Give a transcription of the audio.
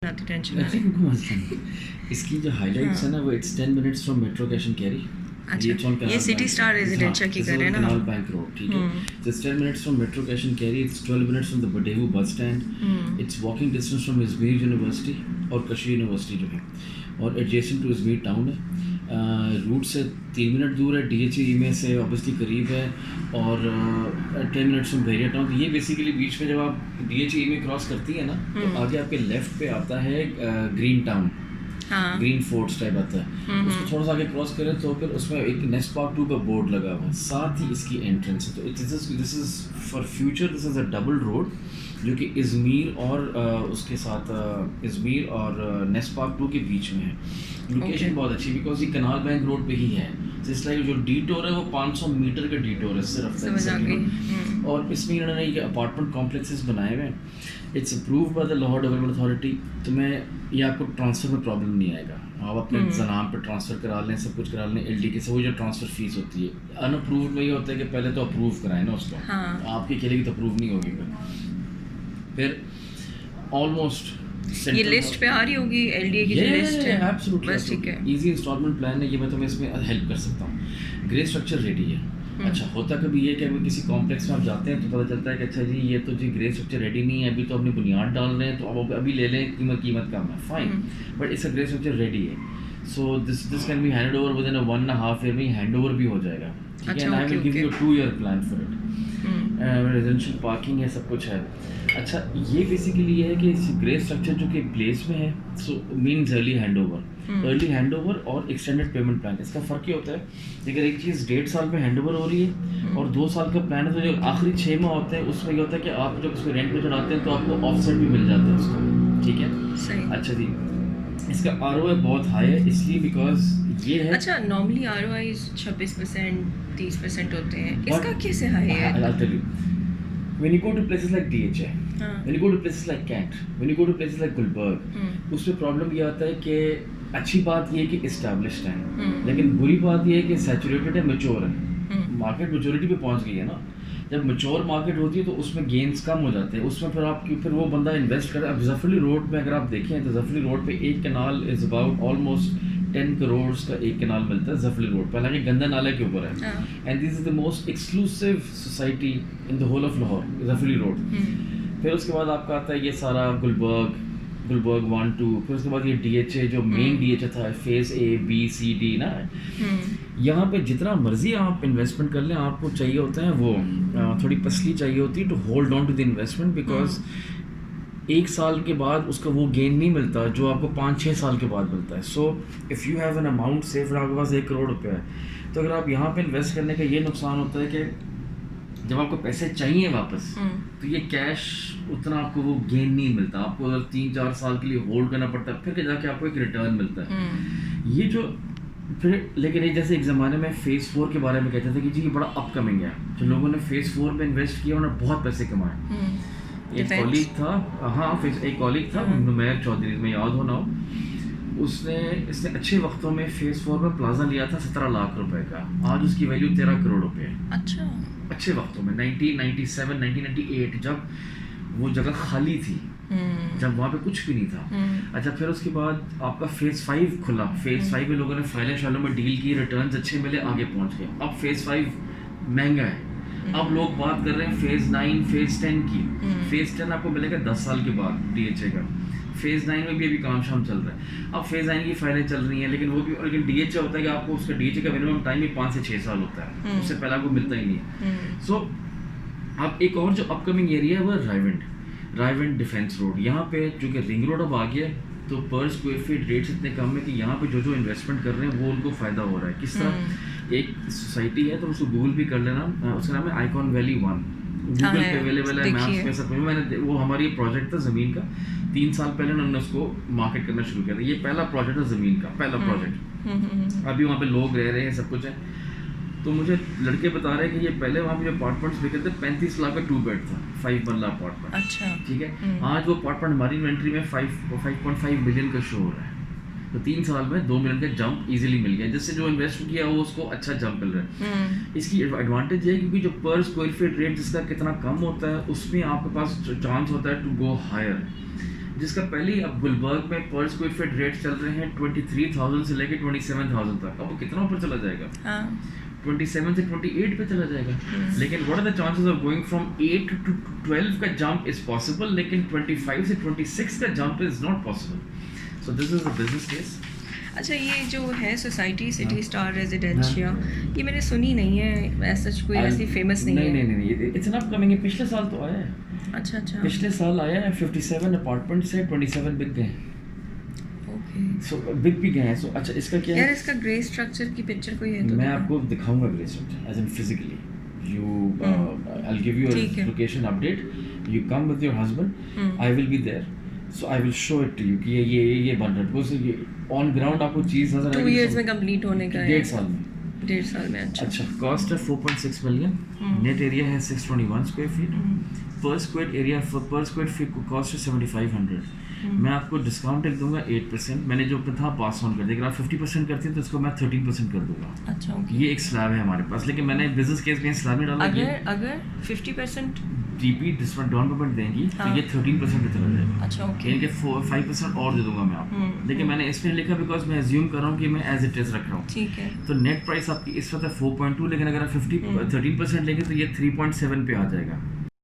आती टेंशन ऐसे वाली। क्यों मसला नहीं। इसकी जो हाइलाइट्स है ना वो it's 10 minutes from metro cash and carry. अच्छा, ये सिटी स्टार रेजिडेंशियल की कर रहे हैं ना कैनाल हम। बैंक रोड, ठीक है। So it's 10 minutes from Metro Cash and Carry. It's 12 minutes from the Badevu bus stand. It's walking distance from Izmir University और कशी यूनिवर्सिटी जो है, और एडजेसेंट टू इजमीर टाउन है। रूट से 3 मिनट दूर है, DHE में से ऑब्वियसली करीब है, और 10 मिनट्स फ्रॉम वेरिया टाउन। तो ये बेसिकली बीच में जब आप DHE में क्रॉस करती है ना, तो आगे आपके लेफ्ट पे आता है green town, green forts type आता है। उसको थोड़ा सा आगे क्रॉस करें तो फिर उसमें एक नेस्ट पार्क 2 का बोर्ड लगा हुआ है, साथ ही इसकी एंट्रेंस है। तो this is for future, this is a double road जो कि इजमीर और उसके साथ इजमीर और नेस्ट पार्क 2 के बीच में है। लोकेशन बहुत अच्छी, बिकॉज ये कनाल बैंक रोड पे ही है। इस लाइक जो डीटोर है वो 500 मीटर का डीटोर है सिर्फ। और इसमें इन्होंने ये अपार्टमेंट कॉम्प्लेक्सेस बनाए हुए हैं। It's approved by the Lahore development authority. तो मैं ये आपको ट्रांसफ़र में प्रॉब्लम नहीं आएगा, आप अपने नाम पे ट्रांसफ़र करा लें, सब कुछ करा लें। LDK से वो जो ट्रांसफ़र फीस होती है। अनअप्रूव्ड में ये होता है कि पहले तो अप्रूव कराएं ना उसको, आपकी अकेले की तो अप्रूव नहीं होगी। फिर ऑलमोस्ट ये लिस्ट पे आ रही होगी LDA की जो लिस्ट है। एब्सोल्युटली, बस ठीक है। इजी इंस्टॉलमेंट प्लान है ये, मैं तुम्हें इसमें हेल्प कर सकता हूँ। ग्रे स्ट्रक्चर रेडी है। अच्छा, होता कभी ये कि अगर किसी कॉम्प्लेक्स में आप जाते हैं तो पता चलता है कि अच्छा जी ये तो जी ग्रे स्ट्रक्चर रेडी नहीं है, अभी तो अपनी बुनियाद डाल रहे हैं, तो अब अभी ले लें, कीमत कम है, फाइन, बट इसका ग्रे स्ट्रक्चर रेडी है। So this can be handed over with in 1.5 year में हैंड ओवर भी हो जाएगा, ठीक है। आई will give you 2 year plan for it. Residential parking है, सब कुछ है। अच्छा, ये बेसिकली ये है कि ग्रे स्ट्रक्चर जो कि प्लेस में है, सो मीन्स अर्ली हैंडओवर और एक्सटेंडेड पेमेंट प्लान। इसका फ़र्क ये होता है, अगर एक चीज़ 1.5 साल में हैंडओवर हो रही है और 2 साल का प्लान है, तो जो आखिरी 6 माह होते हैं उसमें ये होता है कि आप जब उसको रेंट पे चढ़ाते हैं तो आपको ऑफसेट भी मिल जाता है उसका, ठीक है। सही। अच्छा जी, इसका ROI बहुत हाई है, इसलिए बिकॉज ये है। अच्छा, नॉर्मली ROI 26% 30% होते हैं, इसका कैसे हाई है? When you go to places like DHA, when you go to places like Kent, when you go to places like Gulberg, उसमें प्रॉब्लम ये आता है कि अच्छी बात ये है कि इस्टेब्लिश्ड है, लेकिन बुरी बात ये है कि सैचुरेटेड है, मैच्योर है, मार्केट मैच्योरिटी पे पहुंच गई है ना। जब मैच्योर मार्केट होती है तो उसमें गेंस कम हो जाते हैं, उसमें फिर वो बंदा इन्वेस्ट करे। अब जफरली रोड में अगर आप देखें तो जफरली रोड पे एक कनाल इज़ अबाउट ऑलमोस्ट 10 करोड़ का एक कनाल मिलता है जफरली रोड पर, हालांकि गंदा नाले के ऊपर है। And this is the most exclusive society in the whole of Lahore, Zafar Ali road. फिर उसके बाद आपका आता है ये सारा गुलबर्ग 1, 2, फिर उसके बाद ये DHA जो मेन DHA था, phase A, B, C, D ना। यहाँ पे जितना मर्जी आप इन्वेस्टमेंट कर लें, आपको चाहिए होता है वो थोड़ी पसली चाहिए होती है to hold on to the investment, because 1 साल के बाद उसका वो गेन नहीं मिलता जो आपको 5-6 साल के बाद मिलता है। So if you have an amount save, आपके पास 1 करोड़ रुपया है, तो अगर आप यहाँ पे इन्वेस्ट करने का ये नुकसान होता है कि जब आपको पैसे चाहिए वापस, तो ये कैश उतना आपको वो गेन नहीं मिलता, आपको अगर 3-4 साल के लिए होल्ड करना पड़ता है, फिर जाके आपको एक रिटर्न मिलता है। ये जो फिर लेकिन ये जैसे एक ज़माने में फेज़ 4 के बारे में कहते थे कि जी ये बड़ा अपकमिंग है, जो लोगों ने फेज़ 4 में इन्वेस्ट किया उन्होंने बहुत पैसे कमाए। एक कॉलीग था, एक कॉलीग था नुमैर चौधरी, में याद हो ना हो, इसने अच्छे वक्तों में फेज़ 4 में प्लाजा लिया था 17 लाख रुपए का, आज उसकी वैल्यू 13 करोड़ रुपए है। अच्छा, अच्छे वक्तों में 1997 1998 जब वो जगह खाली थी, जब वहाँ पे कुछ भी नहीं था। अच्छा, फिर उसके बाद आपका फेज़ 5 खुला, फेज़ 5 में लोगों ने फाइलें शालों में डील की, रिटर्न्स अच्छे मिले, आगे पहुँच गए। अब फेज़ 5 महंगा है, अब लोग बात कर रहे हैं फेज़ 9 फेज़ 10 की। फेज़ 10 आपको मिलेगा 10 साल के बाद DHA का। फेज़ 9 में भी अभी काम शाम चल रहा है। अब फेज़ 9 की फाइलें चल रही हैं, लेकिन वो भी, लेकिन DHA होता है कि आपको उसका DHA का मिनिमम टाइम ही 5 से 6 साल होता है, उससे पहले आपको मिलता ही नहीं है। सो अब एक और जो अपकमिंग एरिया है वो रायविंड डिफेंस रोड। यहाँ पे जो कि रिंग रोड अब आ गया है, तो पर स्क्वायर फीट रेट्स इतने कम है कि यहाँ पे जो इन्वेस्टमेंट कर रहे हैं वो उनको फ़ायदा हो रहा है। किस तरह, एक सोसाइटी है, तो उसको गूगल भी कर लेना, उसका नाम है आइकॉन वैली 1, गूगल पे अवेलेबल है, मैप्स पे सब। मैंने वो हमारी प्रोजेक्ट था ज़मीन का, 3 साल पहले उन्होंने उसको मार्केट करना शुरू किया था। ये पहला प्रोजेक्ट है ज़मीन का, पहला प्रोजेक्ट। अभी वहाँ पे लोग रह रहे हैं, सब कुछ है। तो मुझे लड़के बता रहे हैं कि ये पहले वहाँ पे जो अपार्टमेंट्स बिके थे 35 लाख का 2 बेड था, 5 बंगला अपार्टमेंट। अच्छा, ठीक है। आज वो अपार्टमेंट हमारी इन्वेंट्री में 5.5 मिलियन का शो हो रहा है। तो 3 साल में 2 मिलियन का जंप इजीली मिल गया, जिससे जो इन्वेस्ट किया वो उसको अच्छा जंप मिल रहा है। इसकी एडवांटेज है क्योंकि जो पर स्क्वायर फीट रेट जिसका कितना कम होता है, उसमें आपके पास चांस होता है टू गो हायर। जिसका पहले ही अब गुलबर्ग में पर स्क्वायर फीट रेट चल रहे हैं 23,000 से लेके 27,000 तक, अब वो कितना ऊपर चला जाएगा? 27 से 28 पे चला जाएगा। लेकिन what are the chances of going from 8 to 12 का जंप इज पॉसिबल, लेकिन 25 से 26 का jump is not possible. So this is the business case. अच्छा, ये जो है सोसाइटी सिटी स्टार रेजिडेंशिया, ये मैंने सुनी नहीं है, ऐसा कोई ऐसी फेमस नहीं है। नहीं, इट्स एन अपकमिंग, पिछले साल तो आया है। अच्छा पिछले साल आया है, 57 अपार्टमेंट से 27 बिक गए। सो बिग भी गए हैं। सो अच्छा, इसका क्या है यार, इसका ग्रे स्ट्रक्चर की पिक्चर कोई है तो मैं आपको दिखाऊंगा grey structure as in physically. I will give you a location update, you come with your husband, I will be there, so I will show it to you कि ये बन रहा है। बिकॉज़ ये ऑन ग्राउंड आपको चीज नजर आएगी 2 इयर्स में कंप्लीट होने का है, 1.5 साल में। अच्छा कॉस्ट है 4.6 मिलियन, नेट एरिया है 621 स्क्वायर फीट, पर स्क्वायर फीट को कॉस्ट है 7500। मैं आपको डिस्काउंट एक दूंगा 8%, मैंने जो था पास ऑन कर दिया। अगर आप 50% करते हैं तो इसको मैं 13% कर दूंगा। अच्छा, ओके। ये एक स्लैब है हमारे पास, लेकिन मैंने बिजनेस केस में स्लैब नहीं डाला। अगर 50% डीपी डाउन पेमेंट देंगी तो ये 13% पे चला जाएगा। अच्छा, ओके। इनके 5% और दे दूंगा मैं आपको, लेकिन मैंने इसमें लिखा बिकॉज मैं एज्यूम कर रहा हूँ कि मैं एज इट इज रख रहा हूँ। ठीक है। तो नेट प्राइस आपकी इस वक्त है 4.2, लेकिन अगर आप 13% लेंगे तो ये 3.7 पे आ जाएगा।